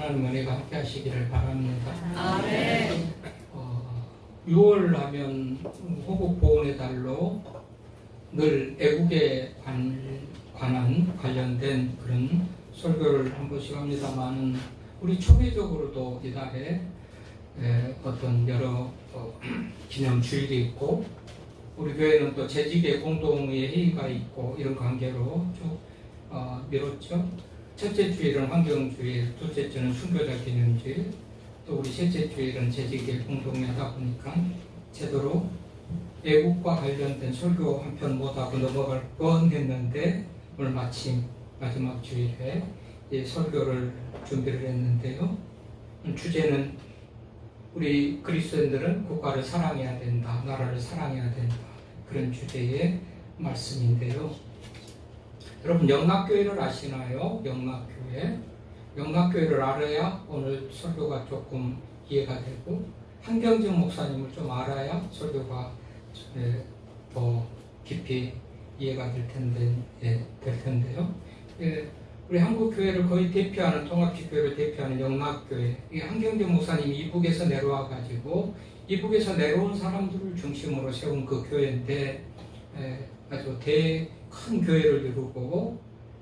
하나님 은혜가 함께 하시기를 바랍니다. 아멘. 6월 하면 호국 보훈의 달로 늘 애국에 관한 관련된 그런 설교를 한 번씩 합니다만, 우리 초계적으로도 이달에 어떤 여러 기념주일이 있고, 우리 교회는 또 재직의 공동의 회의가 있고, 이런 관계로 쭉 미뤘죠. 첫째 주일은 환경주일, 둘째 주는 순교자 기념주일, 또 우리 셋째 주일은 재직의 공동회 하다 보니까 제대로 애국과 관련된 설교 한 편 못하고 넘어갈 뻔했는데, 오늘 마침 마지막 주일에 이 설교를 준비를 했는데요. 주제는 우리 그리스도인들은 국가를 사랑해야 된다, 나라를 사랑해야 된다, 그런 주제의 말씀인데요. 여러분, 영락교회를 아시나요? 영락교회를 알아야 오늘 설교가 조금 이해가 되고, 한경정 목사님을 좀 알아야 설교가 더 깊이 이해가 될 텐데요. 우리 한국 교회를 거의 대표하는, 통합지교회를 대표하는 영락교회, 이 한경정 목사님이 이북에서 내려와 가지고 이북에서 내려온 사람들을 중심으로 세운 그 교회인데, 아주 큰 교회를 이루고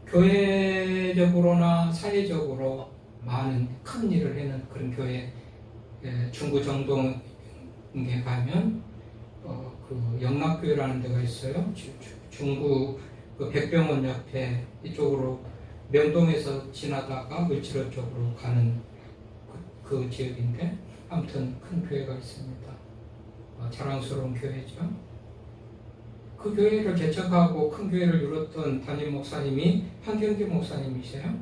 교회적으로나 사회적으로 많은 큰 일을 하는 그런 교회, 중구 정동에 가면 그 영락교회라는 데가 있어요. 중구 그 백병원 옆에 이쪽으로 명동에서 지나다가 을지로 쪽으로 가는 그 지역인데, 아무튼 큰 교회가 있습니다. 자랑스러운 교회죠. 그 교회를 개척하고 큰 교회를 이뤘던 담임 목사님이 한경재 목사님이세요.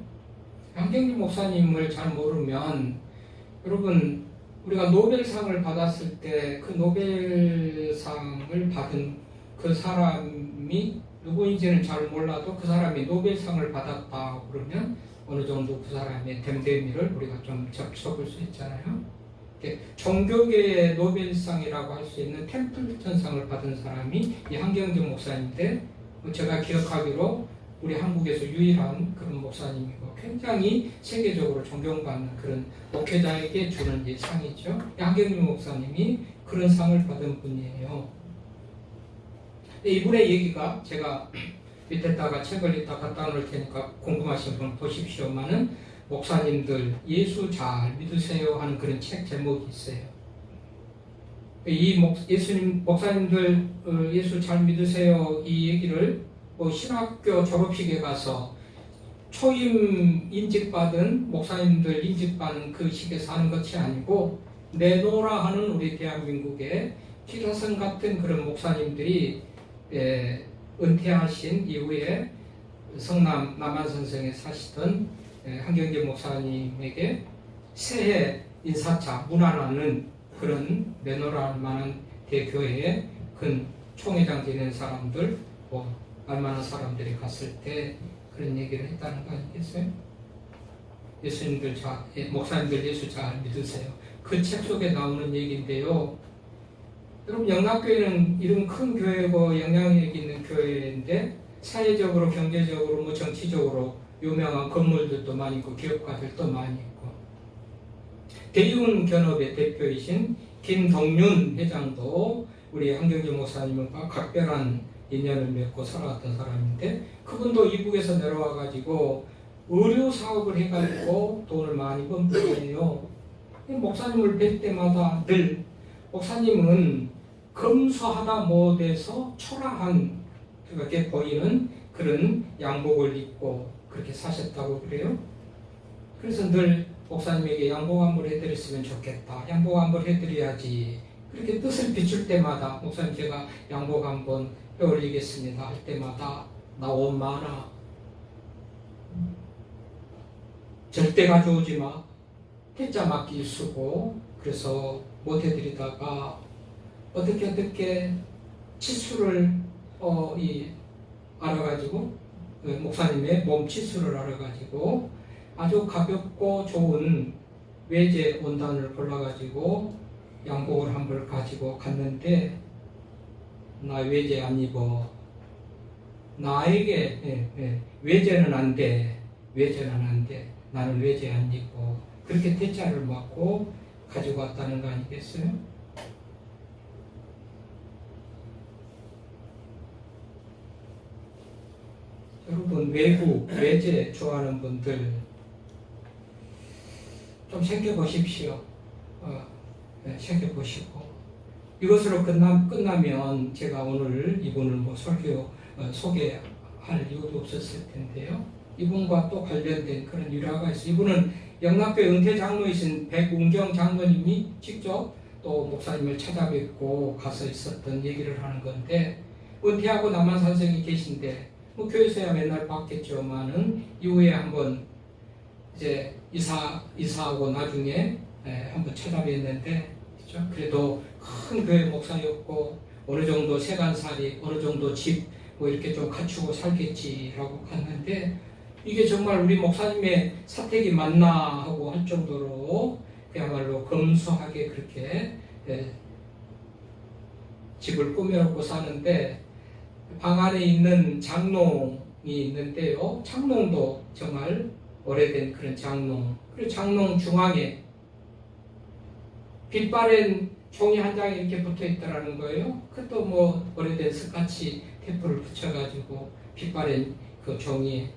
한경재 목사님을 잘 모르면, 여러분, 우리가 노벨상을 받았을 때 그 노벨상을 받은 그 사람이 누구인지는 잘 몰라도 그 사람이 노벨상을 받았다 그러면 어느 정도 그 사람의 됨됨이를 우리가 좀 접촉할 수 있잖아요. 종교계의 노벨상이라고 할 수 있는 템플턴상을 받은 사람이 이 한경재 목사님인데, 제가 기억하기로 우리 한국에서 유일한 그런 목사님이고, 굉장히 세계적으로 존경받는 그런 목회자에게 주는 이 상이죠. 한경재 목사님이 그런 상을 받은 분이에요. 이분의 얘기가, 제가 밑에다가 책을 이따 갖다 놓을 테니까 궁금하신 분 보십시오만은, 목사님들 예수 잘 믿으세요 하는 그런 책 제목이 있어요. 이 목사님들 예수 잘 믿으세요, 이 얘기를 신학교 졸업식에 가서 초임 인직받은 목사님들 인직받는 그 식에서 하는 것이 아니고, 내노라 하는 우리 대한민국의 피라성 같은 그런 목사님들이 은퇴하신 이후에 성남 남한선성에 사시던 한경재 목사님에게 새해 인사차 문안하는 그런 내노라 할 만한 대교회에 큰 총회장 되는 사람들, 알만한 사람들이 갔을 때 그런 얘기를 했다는 거 아니겠어요? 목사님들 예수 잘 믿으세요. 그 책 속에 나오는 얘기인데요. 여러분, 영락교회는 이런 큰 교회고 영향력 있는 교회인데, 사회적으로, 경제적으로, 정치적으로 유명한 건물들도 많이 있고 기업가들도 많이 있고, 대윤견업의 대표이신 김동윤 회장도 우리 한경재 목사님과 각별한 인연을 맺고 살아왔던 사람인데, 그분도 이북에서 내려와 가지고 의료 사업을 해가지고 돈을 많이 번 분이에요. 목사님을 뵐 때마다 늘 목사님은 검소하다 못해서 초라한, 그렇게 보이는 그런 양복을 입고 그렇게 사셨다고 그래요. 그래서 늘 목사님에게 양복 한번 해드렸으면 좋겠다, 양복 한번 해드려야지, 그렇게 뜻을 비출 때마다, 목사님 제가 양복 한번 해올리겠습니다 할 때마다, 나 옷 많아, 절대 가져오지 마, 태자 맞기 쓰고, 그래서 못 해드리다가 어떻게 치수를 알아가지고, 목사님의 몸 치수를 알아가지고 아주 가볍고 좋은 외제 원단을 골라가지고 양복을 한 벌 가지고 갔는데, 나 외제 안 입어, 나에게 외제는 안 돼, 나는 외제 안 입고, 그렇게 대자를 맞고 가지고 왔다는 거 아니겠어요? 여러분, 외국, 외제 좋아하는 분들 좀 챙겨보십시오. 챙겨보시고 이것으로 끝나면 제가 오늘 이분을 소개할 이유도 없었을 텐데요. 이분과 또 관련된 그런 일화가 있어요. 이분은 영락교회 은퇴 장로이신 백운경 장로님이 직접 또 목사님을 찾아뵙고 가서 있었던 얘기를 하는 건데, 은퇴하고 남한산성이 계신데 교회에서야 맨날 봤겠지만은 이후에 한번 이제 이사하고 나중에 한번 찾아뵀는데, 그렇죠? 그래도 큰 교회 목사였고 어느 정도 세간살이, 어느 정도 집 이렇게 좀 갖추고 살겠지라고 갔는데, 이게 정말 우리 목사님의 사택이 맞나 하고 할 정도로 그야말로 검소하게 그렇게 집을 꾸며놓고 사는데, 방 안에 있는 장롱이 있는데요. 장롱도 정말 오래된 그런 장롱. 그리고 장롱 중앙에 빛바랜 종이 한 장이 이렇게 붙어 있더라는 거예요. 그것도 오래된 스카치 테이프를 붙여가지고 빛바랜 그 종이에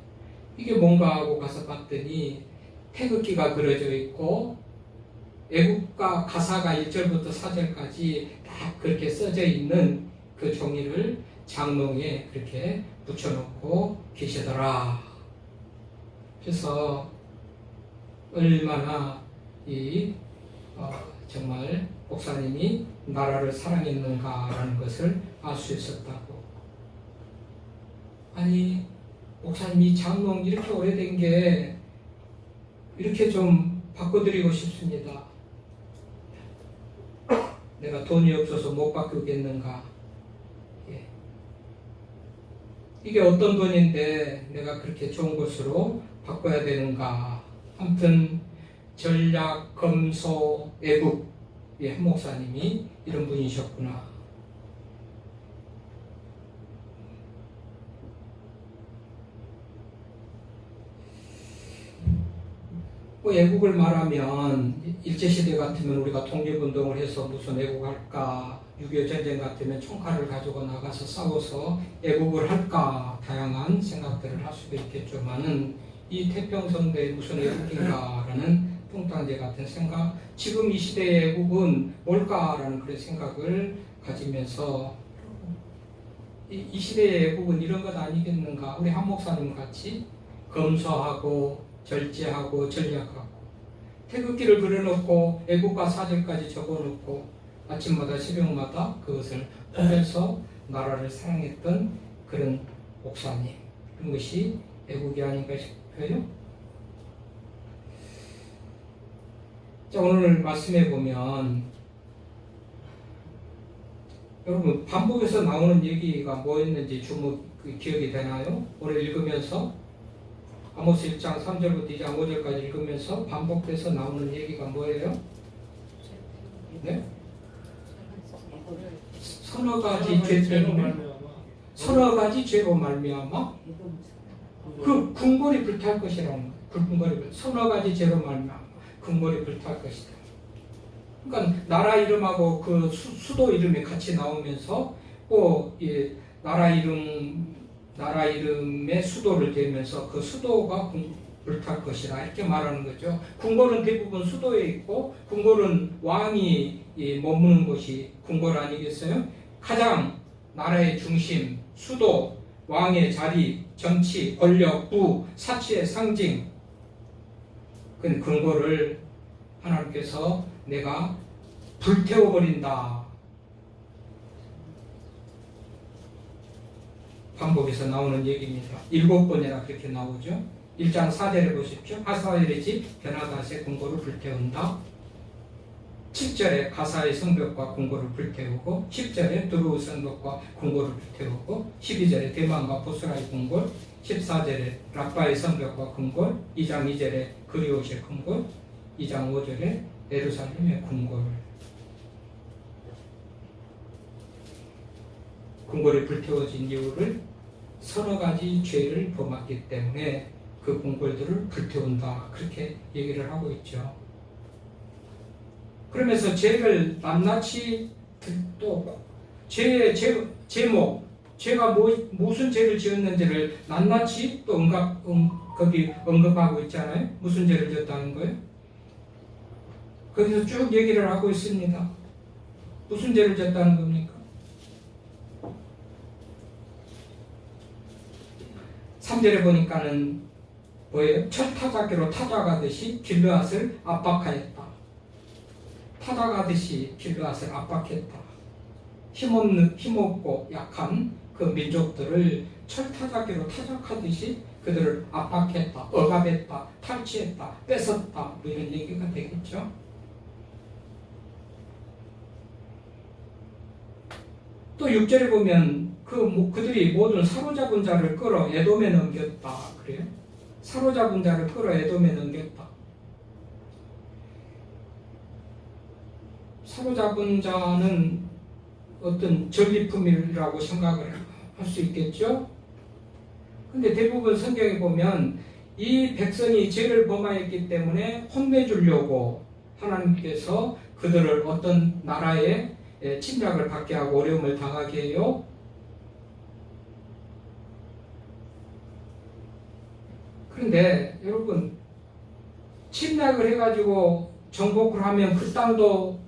이게 뭔가 하고 가서 봤더니 태극기가 그려져 있고 애국가 가사가 1절부터 4절까지 다 그렇게 써져 있는 그 종이를 장롱에 그렇게 붙여놓고 계시더라. 그래서 얼마나 정말 목사님이 나라를 사랑했는가라는 것을 알 수 있었다고. 아니, 목사님이 장롱 이렇게 오래된 게 이렇게 좀 바꿔드리고 싶습니다. 내가 돈이 없어서 못 바꾸겠는가? 이게 어떤 돈인데 내가 그렇게 좋은 것으로 바꿔야 되는가? 아무튼 전략, 검소, 애국, 한 목사님이 이런 분이셨구나. 애국을 말하면 일제시대 같으면 우리가 독립운동을 해서 무슨 애국할까, 6.25 전쟁 같으면 총칼을 가지고 나가서 싸워서 애국을 할까, 다양한 생각들을 할 수도 있겠지만은 이 태평성대에 무슨 애국인가라는 뚱딴지 같은 생각, 지금 이 시대의 애국은 뭘까라는 그런 생각을 가지면서 이 시대의 애국은 이런 것 아니겠는가? 우리 한 목사님 같이 검소하고 절제하고 전략하고 태극기를 그려놓고 애국가 사절까지 적어놓고 아침마다 새벽마다 그것을 보면서 나라를 사랑했던 그런 목사님, 그것이 애국이 아닌가 싶어요. 자, 오늘 말씀해 보면 여러분 반복해서 나오는 얘기가 뭐였는지 기억이 되나요? 오늘 읽으면서 아모스 1장 3절부터 2장 5절까지 읽으면서 반복돼서 나오는 얘기가 뭐예요? 네? 서너 가지 죄 때문에, 서너 가지 죄로 말미암아 그 궁궐이 불탈 것이라는 거예요. 서너 가지 죄로 말미암아 궁궐이 불탈 것이다. 그러니까 나라 이름하고 그 수도 이름이 같이 나오면서 나라 이름의 수도를 대면서 그 수도가 불탈 것이라 이렇게 말하는 거죠. 궁궐은 대부분 수도에 있고, 궁궐은 왕이 머무는 곳이 궁궐 아니겠어요? 가장 나라의 중심, 수도, 왕의 자리, 정치, 권력, 부, 사치의 상징. 그 궁궐을 하나님께서 내가 불태워버린다. 반복해서 나오는 얘기입니다. 7번이나 그렇게 나오죠. 1장 4절에 보십시오. 하사엘의 집 베나닷의 궁궐을 불태운다. 7절에 가사의 성벽과 궁궐을 불태우고, 10절에 두루 성벽과 궁궐을 불태우고, 12절에 대만과 보스라의 궁궐, 14절에 라빠의 성벽과 궁궐, 2장 2절에 그리옷의 궁궐, 2장 5절에 예루살렘의 궁궐. 궁궐이 불태워진 이유를 서너 가지 죄를 범했기 때문에 그 궁궐들을 불태운다. 그렇게 얘기를 하고 있죠. 그러면서 죄를 낱낱이 또 죄의 제목, 죄가 무슨 죄를 지었는지를 낱낱이 또 거기 언급하고 있잖아요. 무슨 죄를 지었다는 거예요? 거기서 쭉 얘기를 하고 있습니다. 무슨 죄를 지었다는 겁니까? 3절에 보니까는 뭐예요? 철타작기로 타작하듯이 길르앗을 압박하였다. 타작하듯이 길르앗을 압박했다. 힘없고 약한 그 민족들을 철타작기로 타작하듯이 그들을 압박했다, 억압했다, 탈취했다, 뺏었다, 뭐 이런 얘기가 되겠죠. 또 6절에 보면 그들이 모든 사로잡은 자를 끌어 에돔에 넘겼다. 그래요? 사로잡은 자를 끌어 에돔에 넘겼다. 사로잡은 자는 어떤 전리품이라고 생각을 할 수 있겠죠? 근데 대부분 성경에 보면 이 백성이 죄를 범하였기 때문에 혼내주려고 하나님께서 그들을 어떤 나라에 침략을 받게 하고 어려움을 당하게 해요. 그런데 여러분, 침략을 해가지고 정복을 하면 그 땅도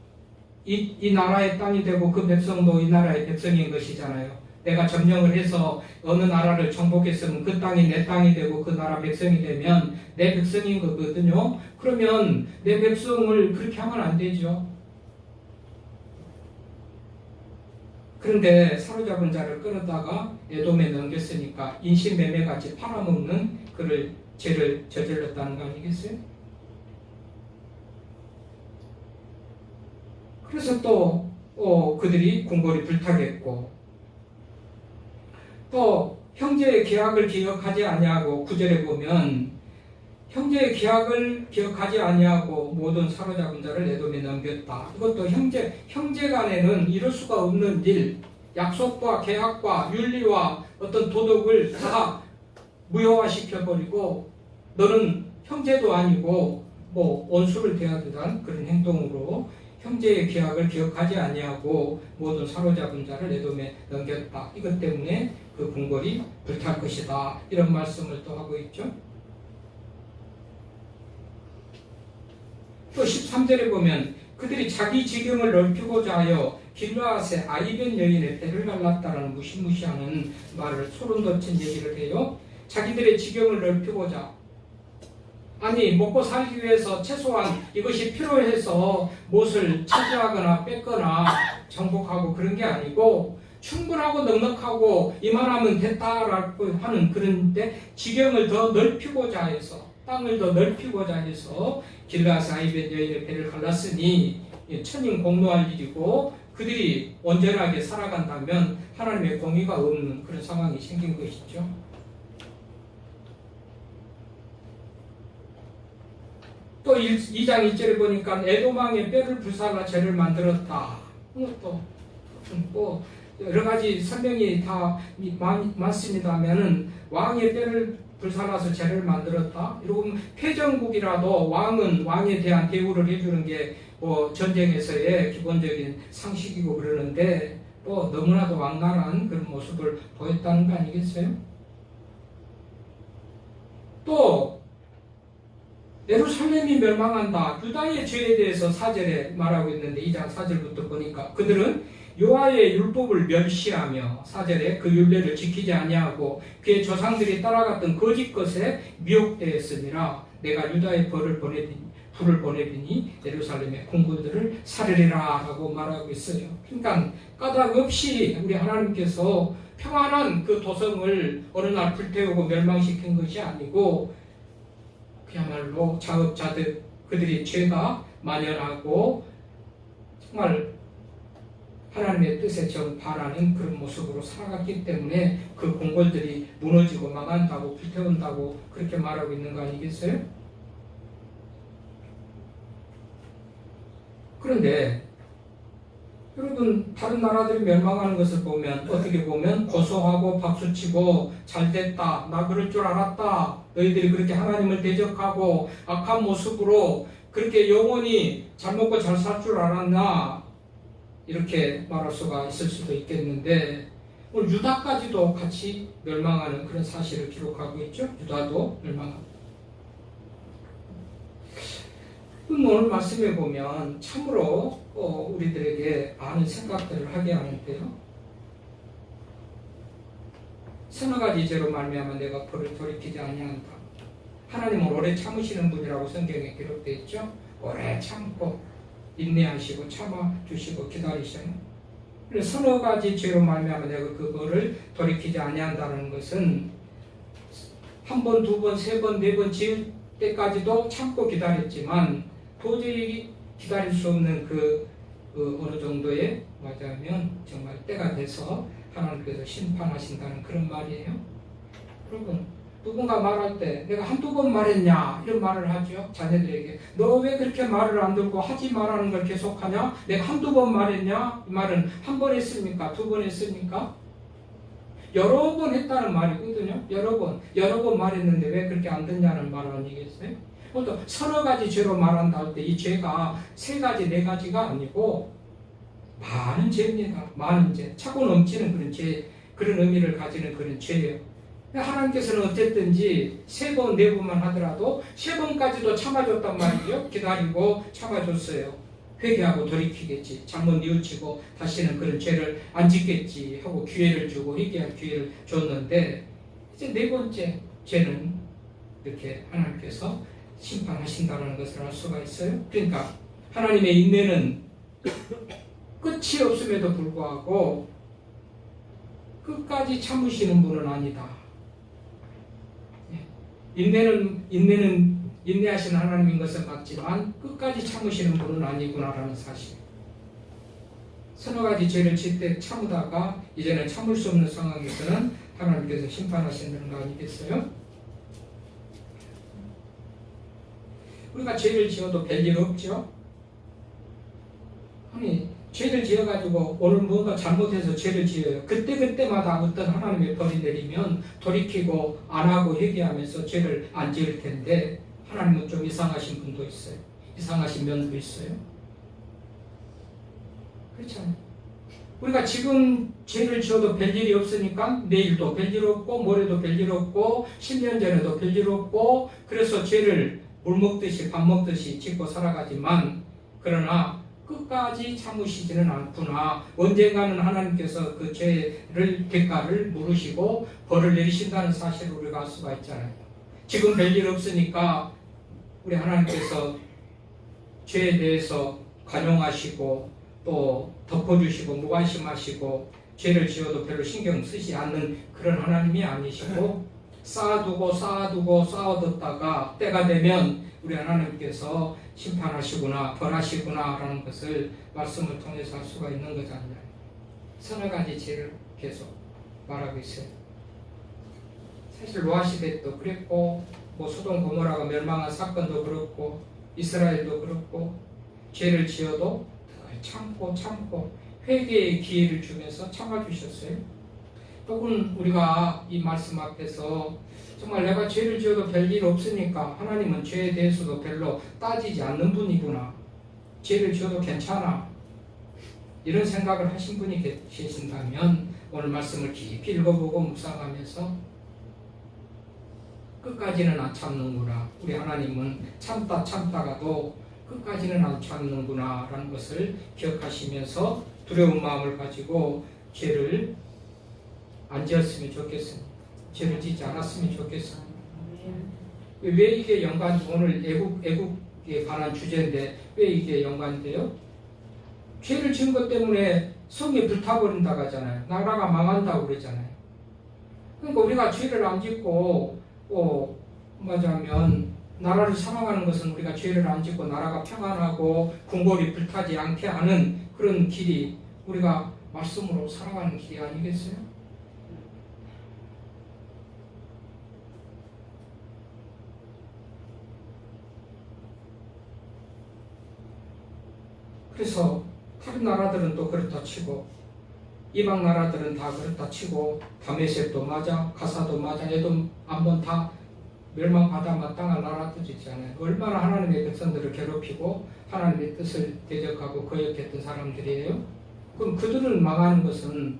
이 나라의 땅이 되고 그 백성도 이 나라의 백성인 것이잖아요. 내가 점령을 해서 어느 나라를 정복했으면 그 땅이 내 땅이 되고 그 나라 백성이 되면 내 백성인 거거든요. 그러면 내 백성을 그렇게 하면 안 되죠. 그런데 사로잡은 자를 끌어다가 에돔에 넘겼으니까 인신매매같이 팔아먹는 그를 죄를 저질렀다는 거 아니겠어요? 그래서 또 그들이 궁궐이 불타겠고 또 형제의 계약을 기억하지 아니하고 9절에 보면 형제의 계약을 기억하지 아니하고 모든 사로잡은 자를 에돔에 넘겼다. 이것도 형제 간에는 이룰 수가 없는 일, 약속과 계약과 윤리와 어떤 도덕을 다 무효화시켜버리고 너는 형제도 아니고 뭐 원수를 대하듯한 그런 행동으로 형제의 계약을 기억하지 아니하고 모든 사로잡은 자를 에돔에 넘겼다. 이것 때문에 그 궁궐이 불탈 것이다. 이런 말씀을 또 하고 있죠. 또 13절에 보면 그들이 자기 지경을 넓히고자 하여 길르앗의 아이변 여인의 배를 갈랐다라는 무시무시하는 말을 소름 돋친 얘기를 해요. 자기들의 지경을 넓히고자, 아니 먹고 살기 위해서 최소한 이것이 필요해서 무엇을 차지하거나 뺏거나 정복하고 그런 게 아니고 충분하고 넉넉하고 이만하면 됐다라고 하는 그런데 지경을 더 넓히고자 해서 땅을 더 넓히고자 해서 길르앗 아이변 여인의 배를 갈랐으니 천인 공노할 일이고 그들이 온전하게 살아간다면 하나님의 공의가 없는 그런 상황이 생긴 것이죠. 또 2장 1절에 보니까 에돔왕의 뼈를 불살라 죄를 만들었다. 또 뭐 여러 가지 설명이 다 많습니다만은 왕의 뼈를 불살라서 죄를 만들었다. 이러고 패전국이라도 왕은 왕에 대한 대우를 해주는 게 뭐 전쟁에서의 기본적인 상식이고 그러는데 또 너무나도 왕랄한 그런 모습을 보였다는 거 아니겠어요? 또 예루살렘이 멸망한다. 유다의 죄에 대해서 4절에 말하고 있는데 2장 4절부터 보니까 그들은 여호와의 율법을 멸시하며 4절에 그 율례를 지키지 아니하고 그의 조상들이 따라갔던 거짓 것에 미혹되었음이라 내가 유다의 불을 보내리니 예루살렘의 궁궐들을 살리리라 라고 말하고 있어요. 그러니까 까닭 없이 우리 하나님께서 평안한 그 도성을 어느 날 불태우고 멸망시킨 것이 아니고 그야말로 자업자득 그들이 죄가 만연하고 정말 하나님의 뜻에 정반하는 그런 모습으로 살아갔기 때문에 그 궁궐들이 무너지고 망한다고 불태운다고 그렇게 말하고 있는 거 아니겠어요? 그런데 여러분 다른 나라들이 멸망하는 것을 보면 어떻게 보면 고소하고 박수치고 잘됐다, 나 그럴 줄 알았다, 너희들이 그렇게 하나님을 대적하고 악한 모습으로 그렇게 영원히 잘 먹고 잘 살 줄 알았나, 이렇게 말할 수가 있을 수도 있겠는데, 오늘 유다까지도 같이 멸망하는 그런 사실을 기록하고 있죠. 유다도 멸망합니다. 오늘 말씀에 보면 참으로 우리들에게 많은 생각들을 하게 하는데요. 서너 가지 죄로 말미암아 내가 벌을 돌이키지 아니한다. 하나님은 오래 참으시는 분이라고 성경에 기록되어 있죠. 오래 참고 인내하시고 참아주시고 기다리셔요. 그래서 서너 가지 죄로 말미암아 내가 그 벌을 돌이키지 아니한다는 것은 한 번, 두 번, 세 번, 네 번 지을 때까지도 참고 기다렸지만 도저히 기다릴 수 없는 그 어느 정도의 맞아면 정말 때가 돼서 하나님께서 심판하신다는 그런 말이에요. 여러분, 누군가 말할 때 내가 한두 번 말했냐 이런 말을 하죠. 자녀들에게 너 왜 그렇게 말을 안 듣고 하지 말라는 걸 계속하냐, 내가 한두 번 말했냐, 이 말은 한 번 했습니까, 두 번 했습니까? 여러 번 했다는 말이거든요. 여러 번 말했는데 왜 그렇게 안 듣냐는 말 아니겠어요? 또 서너 가지 죄로 말한다 할 때 이 죄가 세 가지, 네 가지가 아니고 많은 죄입니다. 많은 죄, 차고 넘치는 그런 죄, 그런 의미를 가지는 그런 죄예요. 하나님께서는 어쨌든지 세 번, 네 번만 하더라도 세 번까지도 참아줬단 말이죠. 기다리고 참아줬어요. 회개하고 돌이키겠지, 잘못 뉘우치고 다시는 그런 죄를 안 짓겠지 하고 기회를 주고 회개할 기회를 줬는데, 이제 네 번째 죄는 이렇게 하나님께서 심판하신다는 것을 알 수가 있어요. 그러니까 하나님의 인내는 끝이 없음에도 불구하고 끝까지 참으시는 분은 아니다. 인내하시는 하나님인 것은 맞지만 끝까지 참으시는 분은 아니구나라는 사실. 서너 가지 죄를 질 때 참으다가 이제는 참을 수 없는 상황에서는 하나님께서 심판하시는 거 아니겠어요? 우리가 죄를 지어도 별일 없죠? 아니, 죄를 지어가지고 오늘 뭔가 잘못해서 죄를 지어요. 그때마다 어떤 하나님의 벌이 내리면 돌이키고 안 하고 회개하면서 죄를 안 지을 텐데, 하나님은 좀 이상하신 분도 있어요. 이상하신 면도 있어요. 그렇잖아요. 우리가 지금 죄를 지어도 별일이 없으니까 내일도 별일 없고 모레도 별일 없고 10년 전에도 별일 없고, 그래서 죄를 물 먹듯이 밥 먹듯이 짓고 살아가지만, 그러나 끝까지 참으시지는 않구나. 언젠가는 하나님께서 그 죄를 대가를 물으시고 벌을 내리신다는 사실을 우리가 알 수가 있잖아요. 지금 별일 없으니까 우리 하나님께서 죄에 대해서 관용하시고 또 덮어주시고 무관심하시고 죄를 지어도 별로 신경 쓰지 않는 그런 하나님이 아니시고, 쌓아뒀다가 때가 되면 우리 하나님께서 심판하시구나, 벌하시구나 라는 것을 말씀을 통해서 알 수가 있는 거잖아요. 서너 가지 죄를 계속 말하고 있어요. 사실 노아 시대 때도 그랬고, 소돔 고모라가 멸망한 사건도 그렇고, 이스라엘도 그렇고, 죄를 지어도 참고 회개의 기회를 주면서 참아주셨어요. 혹은 우리가 이 말씀 앞에서 정말 내가 죄를 지어도 별일 없으니까 하나님은 죄에 대해서도 별로 따지지 않는 분이구나, 죄를 지어도 괜찮아, 이런 생각을 하신 분이 계신다면 오늘 말씀을 깊이 읽어보고 묵상하면서 끝까지는 안 참는구나, 우리 하나님은 참다가도 끝까지는 안 참는구나 라는 것을 기억하시면서 두려운 마음을 가지고 죄를 안 지었으면 좋겠습니다. 죄를 짓지 않았으면 좋겠습니다. 왜 이게 연관이, 오늘 애국에 관한 주제인데 왜 이게 연관돼요? 죄를 지은 것 때문에 성이 불타버린다고 하잖아요. 나라가 망한다고 그러잖아요. 그러니까 우리가 죄를 안 짓고 말하자면 나라를 사랑하는 것은 우리가 죄를 안 짓고 나라가 평안하고 궁궐이 불타지 않게 하는 그런 길이 우리가 말씀으로 살아가는 길이 아니겠어요? 그래서 다른 나라들은 또 그렇다 치고 이방 나라들은 다 그렇다 치고 다메섹도 맞아, 가사도 맞아, 에돔 한번 다 멸망받아 마땅한 나라들이 있잖아요. 얼마나 하나님의 백성들을 괴롭히고 하나님의 뜻을 대적하고 거역했던 사람들이에요. 그럼 그들은 망하는 것은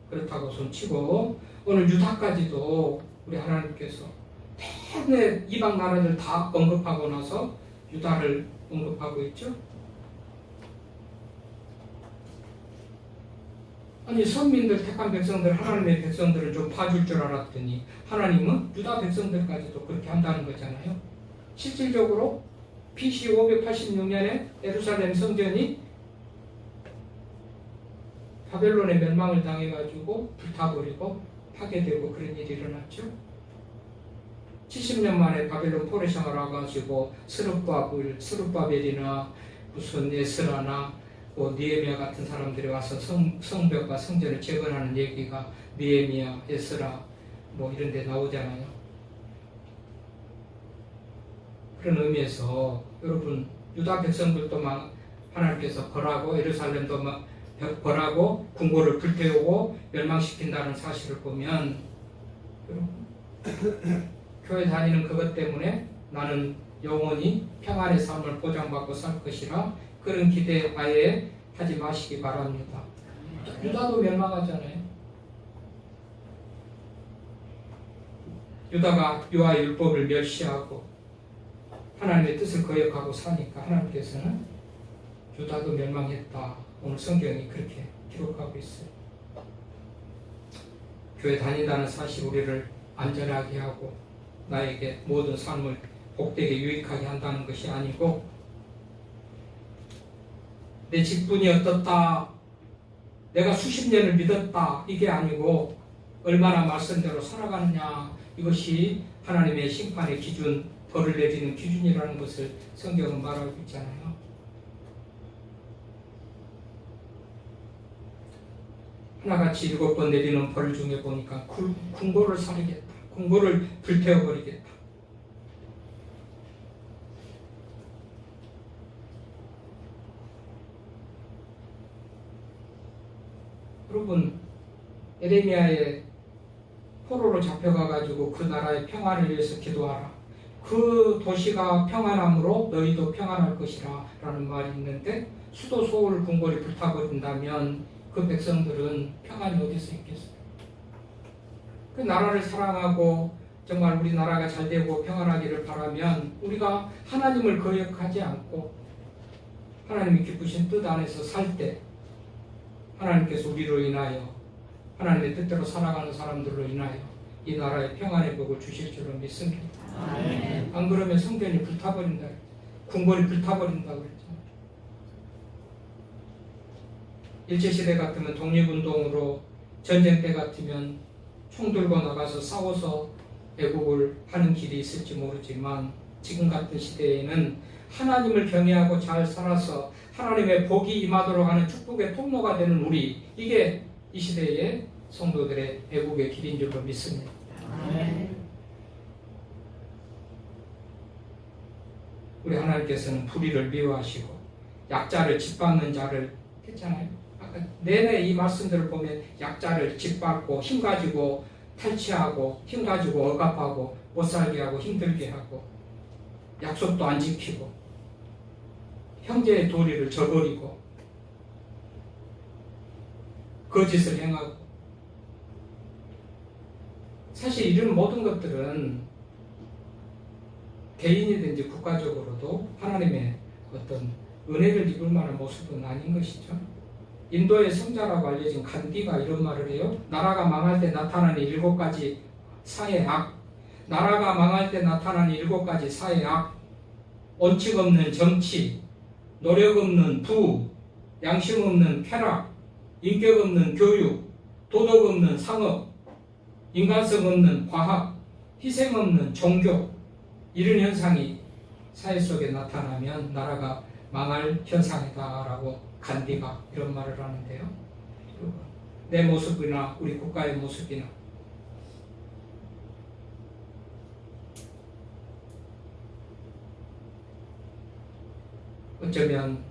그렇다고 손치고 오늘 유다까지도 우리 하나님께서 대부분의 이방 나라들 다 언급하고 나서 유다를 언급하고 있죠. 아니 선민들 택한 백성들 하나님의 백성들을 좀 봐줄 줄 알았더니 하나님은 유다 백성들까지도 그렇게 한다는 거잖아요. 실질적으로 BC 586년에 예루살렘 성전이 바벨론의 멸망을 당해가지고 불타버리고 파괴되고 그런 일이 일어났죠. 70년 만에 바벨론 포로상을 와가지고 스룹바벨이나 무슨 에스라나 니에미야 같은 사람들이 와서 성벽과 성전을 재건하는 얘기가 니에미야, 에스라 이런 데 나오잖아요. 그런 의미에서 여러분 유다 백성들도 막 하나님께서 벌하고 예루살렘도 막 벌하고 궁궐을 불태우고 멸망시킨다는 사실을 보면 교회 다니는 그것 때문에 나는 영원히 평안의 삶을 보장받고 살 것이라 그런 기대 아예 하지 마시기 바랍니다. 유다도 멸망하잖아요. 유다가 유아 율법을 멸시하고 하나님의 뜻을 거역하고 사니까 하나님께서는 유다도 멸망했다. 오늘 성경이 그렇게 기록하고 있어요. 교회 다닌다는 사실 우리를 안전하게 하고 나에게 모든 삶을 복되게 유익하게 한다는 것이 아니고 내 직분이 어떻다, 내가 수십 년을 믿었다 이게 아니고 얼마나 말씀대로 살아가느냐 이것이 하나님의 심판의 기준, 벌을 내리는 기준이라는 것을 성경은 말하고 있잖아요. 하나같이 7번 내리는 벌 중에 보니까 궁궐을 사르겠다, 궁궐을 불태워버리겠다. 여러분 에레미야의 포로로 잡혀가가지고 그 나라의 평안을 위해서 기도하라. 그 도시가 평안함으로 너희도 평안할 것이라 라는 말이 있는데 수도 소울 궁궐이 불타버린다면 그 백성들은 평안이 어디서 있겠어요? 그 나라를 사랑하고 정말 우리 나라가 잘 되고 평안하기를 바라면 우리가 하나님을 거역하지 않고 하나님이 기쁘신 뜻 안에서 살 때 하나님께서 우리로 인하여 하나님의 뜻대로 살아가는 사람들로 인하여 이 나라에 평안의 복을 주실 줄로 믿습니다. 아멘. 안 그러면 성전이 불타버린다, 궁궐이 불타버린다 그랬죠. 일제시대 같으면 독립운동으로, 전쟁 때 같으면 총 들고 나가서 싸워서 애국을 하는 길이 있을지 모르지만 지금 같은 시대에는 하나님을 경외하고 잘 살아서 하나님의 복이 임하도록 하는 축복의 통로가 되는 우리, 이게 이 시대의 성도들의 애국의 길인 줄로 믿습니다. 아멘. 우리 하나님께서는 불의를 미워하시고 약자를 짓밟는 자를 했잖아요. 아까 내내 이 말씀들을 보면 약자를 짓밟고 힘가지고 탈취하고 힘가지고 억압하고 못살게 하고 힘들게 하고 약속도 안 지키고 형제의 도리를 저버리고 거짓을 행하고, 사실 이런 모든 것들은 개인이든지 국가적으로도 하나님의 어떤 은혜를 입을 만한 모습은 아닌 것이죠. 인도의 성자라고 알려진 간디가 이런 말을 해요. 나라가 망할 때 나타나는 7가지 사의 악, 나라가 망할 때 나타나는 7가지 사의 악, 원칙 없는 정치, 노력 없는 부, 양심 없는 쾌락, 인격 없는 교육, 도덕 없는 상업, 인간성 없는 과학, 희생 없는 종교, 이런 현상이 사회 속에 나타나면 나라가 망할 현상이다라고 간디가 이런 말을 하는데요. 내 모습이나 우리 국가의 모습이나 어쩌면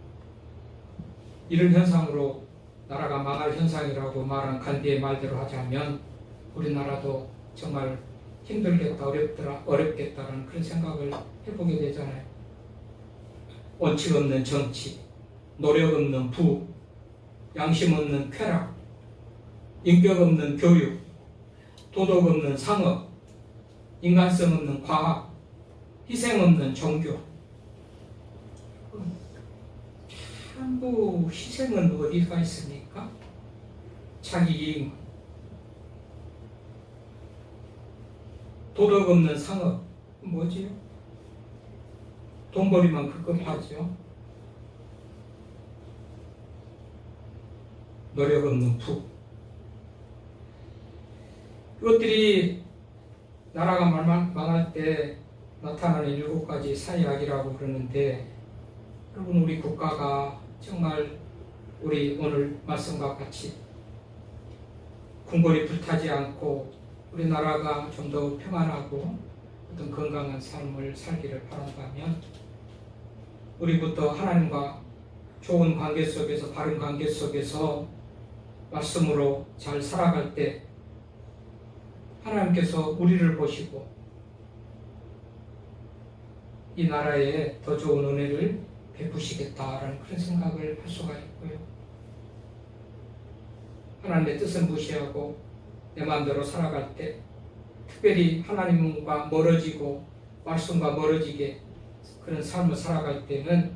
이런 현상으로 나라가 망할 현상이라고 말한 간디의 말대로 하자면 우리나라도 정말 힘들겠다, 어렵겠다라는 그런 생각을 해보게 되잖아요. 원칙 없는 정치, 노력 없는 부, 양심 없는 쾌락, 인격 없는 교육, 도덕 없는 상업, 인간성 없는 과학, 희생 없는 종교. 전부 희생은 어디가 있습니까? 자기 이익. 도덕 없는 상업 뭐지요? 돈벌이만 급급하죠. 노력 없는 부. 이것들이 나라가 망할 때 나타나는 7가지 사약이라고 그러는데, 여러분, 우리 국가가 정말 우리 오늘 말씀과 같이 궁궐이 불타지 않고 우리나라가 좀 더 평안하고 어떤 건강한 삶을 살기를 바란다면, 우리부터 하나님과 좋은 관계 속에서, 바른 관계 속에서 말씀으로 잘 살아갈 때 하나님께서 우리를 보시고 이 나라에 더 좋은 은혜를 베푸시겠다라는 그런 생각을 할 수가 있고요. 하나님의 뜻은 무시하고 내 마음대로 살아갈 때, 특별히 하나님과 멀어지고 말씀과 멀어지게 그런 삶을 살아갈 때는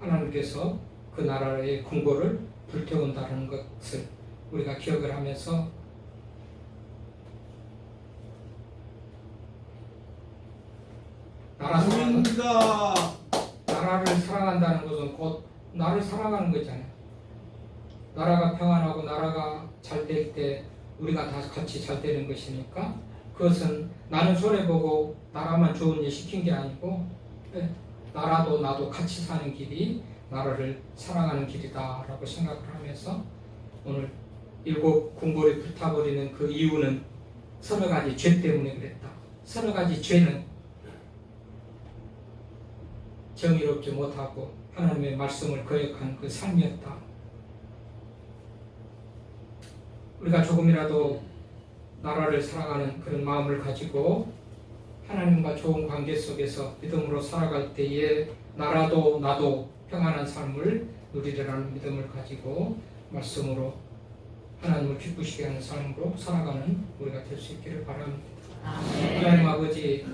하나님께서 그 나라의 궁궐을 불태운다는 것을 우리가 기억을 하면서 나라를 사랑한다는 것은 곧 나를 사랑하는 거잖아요. 나라가 평안하고 나라가 잘 될 때 우리가 다 같이 잘 되는 것이니까, 그것은 나는 손해보고 나라만 좋은 일 시킨 게 아니고 나라도 나도 같이 사는 길이 나라를 사랑하는 길이다라고 생각을 하면서, 오늘 7 궁궐이 불타버리는 그 이유는 서너 가지 죄 때문에 그랬다. 서너 가지 죄는 정의롭지 못하고 하나님의 말씀을 거역한 그 삶이었다. 우리가 조금이라도 나라를 사랑하는 그런 마음을 가지고 하나님과 좋은 관계 속에서 믿음으로 살아갈 때에 나라도 나도 평안한 삶을 누리리라는 믿음을 가지고 말씀으로 하나님을 기쁘시게 하는 삶으로 살아가는 우리가 될 수 있기를 바랍니다. 하나님 아버지,